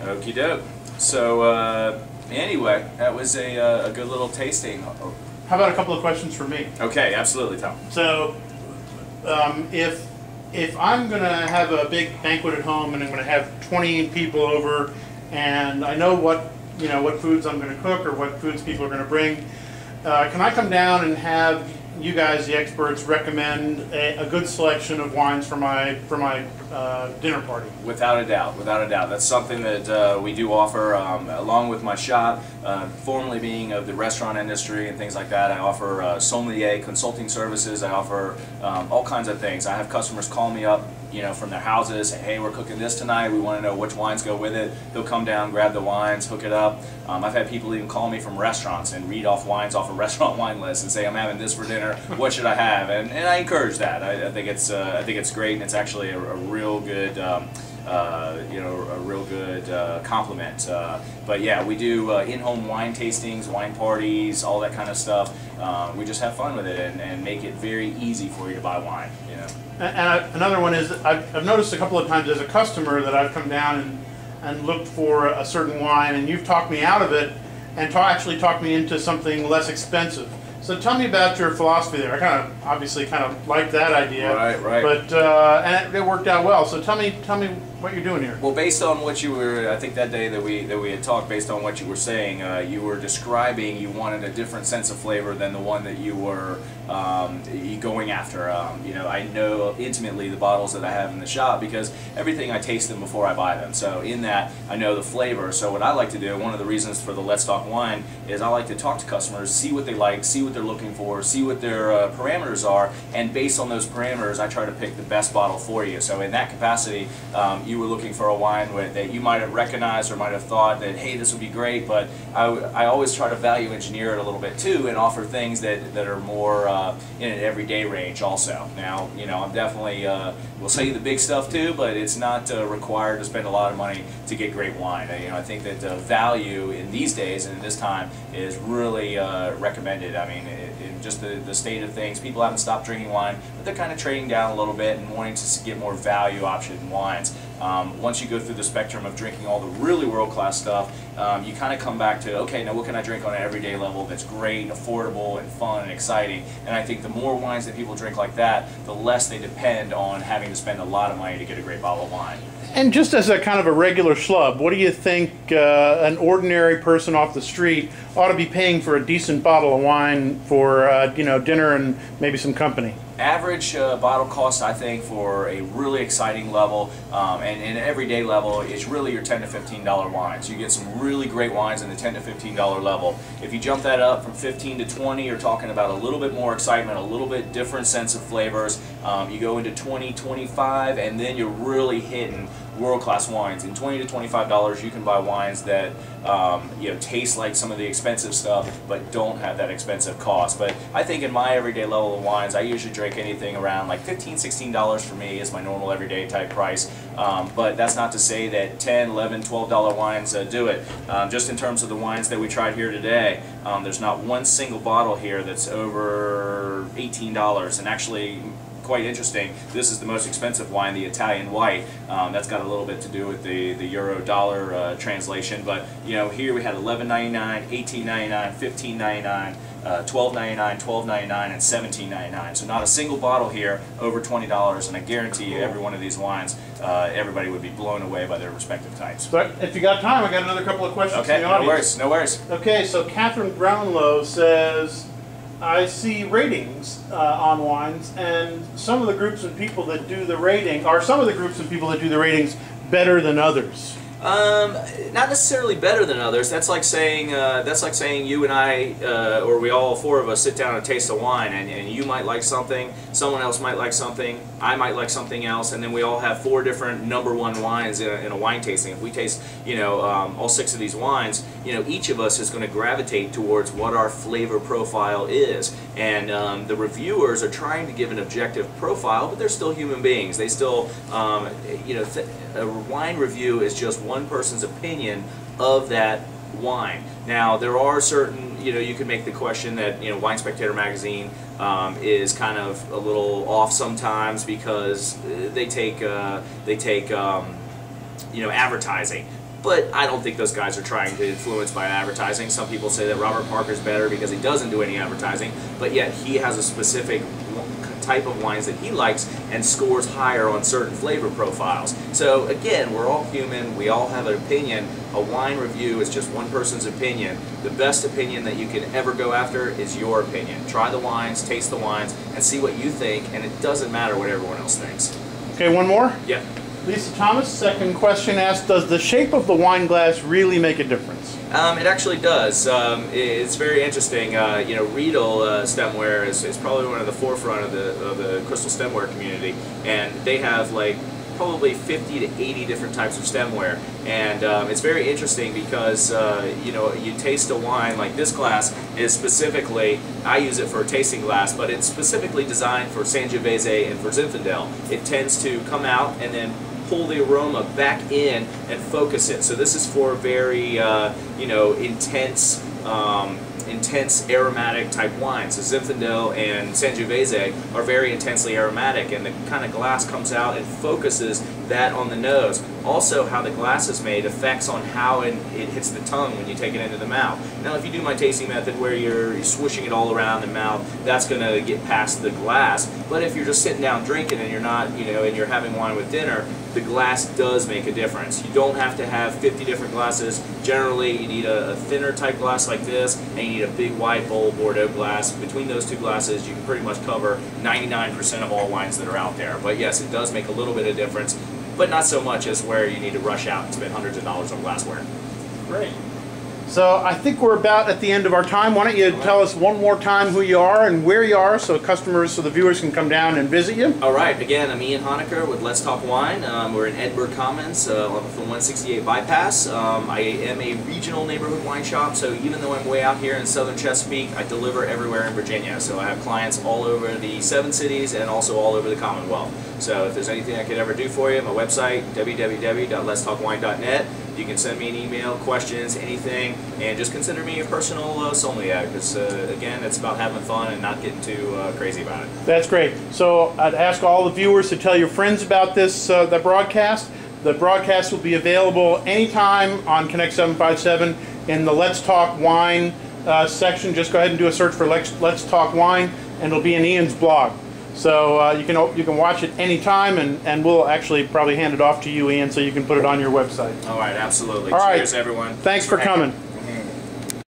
Okie doke. So anyway, that was a good little tasting. How about a couple of questions for me? Okay, absolutely, Tom. So, if I'm going to have a big banquet at home and I'm going to have 20 people over, and I know what foods I'm going to cook or what foods people are going to bring, can I come down and have you guys, the experts, recommend a good selection of wines for my dinner party? Without a doubt, without a doubt. That's something that we do offer along with my shop. Formerly being of the restaurant industry and things like that, I offer sommelier consulting services. I offer all kinds of things. I have customers call me up, from their houses, say, hey, we're cooking this tonight, we want to know which wines go with it. They'll come down, grab the wines, hook it up. I've had people even call me from restaurants and read off wines off a restaurant wine list and say, I'm having this for dinner, what should I have? And I encourage that. I think it's great, and it's actually a real good a real good compliment. But yeah, we do in-home wine tastings, wine parties, all that kind of stuff. We just have fun with it and make it very easy for you to buy wine. And another one is, I've noticed a couple of times as a customer that I've come down and looked for a certain wine, and you've talked me out of it and actually talked me into something less expensive. So tell me about your philosophy there. I obviously like that idea. Right. But and it worked out well. So tell me what you're doing here. Well, based on what you were, I think that day that we had talked, based on what you were saying, you were describing you wanted a different sense of flavor than the one that you were going after. I know intimately the bottles that I have in the shop because everything I taste them before I buy them. So in that, I know the flavor. So what I like to do, one of the reasons for the Let's Talk Wine, is I like to talk to customers, see what they like, see what they're looking for, see what their parameters are, and based on those parameters, I try to pick the best bottle for you. So in that capacity, you were looking for a wine that you might have recognized or might have thought that, hey, this would be great, but I always try to value engineer it a little bit too and offer things that are more in an everyday range also. Now, I'm definitely, we'll sell you the big stuff too, but it's not required to spend a lot of money to get great wine. I think that value in these days and in this time is really recommended. I mean, in just the state of things, people haven't stopped drinking wine, but they're kind of trading down a little bit and wanting to get more value option wines. Once you go through the spectrum of drinking all the really world-class stuff, you kind of come back to, okay, now what can I drink on an everyday level that's great, affordable, and fun, and exciting? And I think the more wines that people drink like that, the less they depend on having to spend a lot of money to get a great bottle of wine. And just as a kind of a regular schlub, what do you think an ordinary person off the street ought to be paying for a decent bottle of wine for dinner and maybe some company? Average bottle cost, I think, for a really exciting level and an everyday level is really your $10 to $15 wines. You get some really great wines in the $10 to $15 level. If you jump that up from 15 to 20, you're talking about a little bit more excitement, a little bit different sense of flavors. You go into 20, 25, and then you're really hitting world-class wines. In $20 to $25, you can buy wines that taste like some of the expensive stuff, but don't have that expensive cost. But I think in my everyday level of wines, I usually drink anything around like $15, $16 for me is my normal everyday type price. But that's not to say that $10, $11, $12 wines do it. Just in terms of the wines that we tried here today, there's not one single bottle here that's over $18, and actually, quite interesting, this is the most expensive wine, the Italian white. That's got a little bit to do with the euro-dollar translation, but here we had $11.99, $18.99, $15.99, $12.99, $12.99, and $17.99. So not a single bottle here over $20, and I guarantee you every one of these wines, everybody would be blown away by their respective types. So if you got time, I got another couple of questions from the audience. No worries. Okay, so Catherine Brownlow says, I see ratings on wines, and some of the groups and people that do the rating, are some of the groups and people that do the ratings better than others? Not necessarily better than others. That's like saying you and I, or we all four of us, sit down and taste a wine, and you might like something, someone else might like something, I might like something else, and then we all have 4 different #1 wines in a wine tasting. If we taste, all 6 of these wines, each of us is going to gravitate towards what our flavor profile is, and the reviewers are trying to give an objective profile, but they're still human beings. They still, a wine review is just one person's opinion of that wine. Now, there are certain, you can make the question that, Wine Spectator magazine is kind of a little off sometimes because they take advertising. but I don't think those guys are trying to influence by advertising. Some people say that Robert Parker's better because he doesn't do any advertising, but yet he has a specific type of wines that he likes and scores higher on certain flavor profiles. So again, we're all human, we all have an opinion. A wine review is just one person's opinion. The best opinion that you can ever go after is your opinion. Try the wines, taste the wines, and see what you think, and it doesn't matter what everyone else thinks. Okay, one more? Yeah. Lisa Thomas, second question asks, does the shape of the wine glass really make a difference? It actually does. It's very interesting. You know, Riedel stemware is probably one of the forefront of the crystal stemware community, and they have like probably 50 to 80 different types of stemware, and it's very interesting because you know, you taste a wine like this glass is specifically, I use it for a tasting glass, but it's specifically designed for Sangiovese and for Zinfandel. It tends to come out and then pull the aroma back in and focus it. So this is for very you know, intense aromatic type wines. So Zinfandel and Sangiovese are very intensely aromatic, and the kind of glass comes out and focuses that on the nose. Also, how the glass is made affects on how it hits the tongue when you take it into the mouth. Now, if you do my tasting method where you're swishing it all around the mouth, that's going to get past the glass. But if you're just sitting down drinking and you're not, you know, and you're having wine with dinner, the glass does make a difference. You don't have to have 50 different glasses. Generally, you need a thinner type glass like this, and you need a big wide bowl Bordeaux glass. Between those two glasses, you can pretty much cover 99% of all wines that are out there. But yes, it does make a little bit of difference, but not so much as where you need to rush out and spend hundreds of dollars on glassware. Great. So I think we're about at the end of our time. Why don't you tell us one more time who you are and where you are, so customers, so the viewers can come down and visit you? All right. Again, I'm Ian Honaker with Let's Talk Wine. We're in Edinburgh Commons on the 168 bypass. I am a regional neighborhood wine shop, so even though I'm way out here in southern Chesapeake, I deliver everywhere in Virginia. So I have clients all over the 7 cities and also all over the Commonwealth. So if there's anything I could ever do for you, my website, www.letstalkwine.net. You can send me an email, questions, anything, and just consider me a personal sommelier, because again, it's about having fun and not getting too crazy about it. That's great. So I'd ask all the viewers to tell your friends about this the broadcast. The broadcast will be available anytime on Connect 757 in the Let's Talk Wine section. Just go ahead and do a search for Let's Talk Wine, and it'll be in Ian's blog. So you can watch it anytime, and we'll actually probably hand it off to you, Ian, so you can put it on your website. All right, absolutely. All right. Cheers, everyone. Thanks for coming.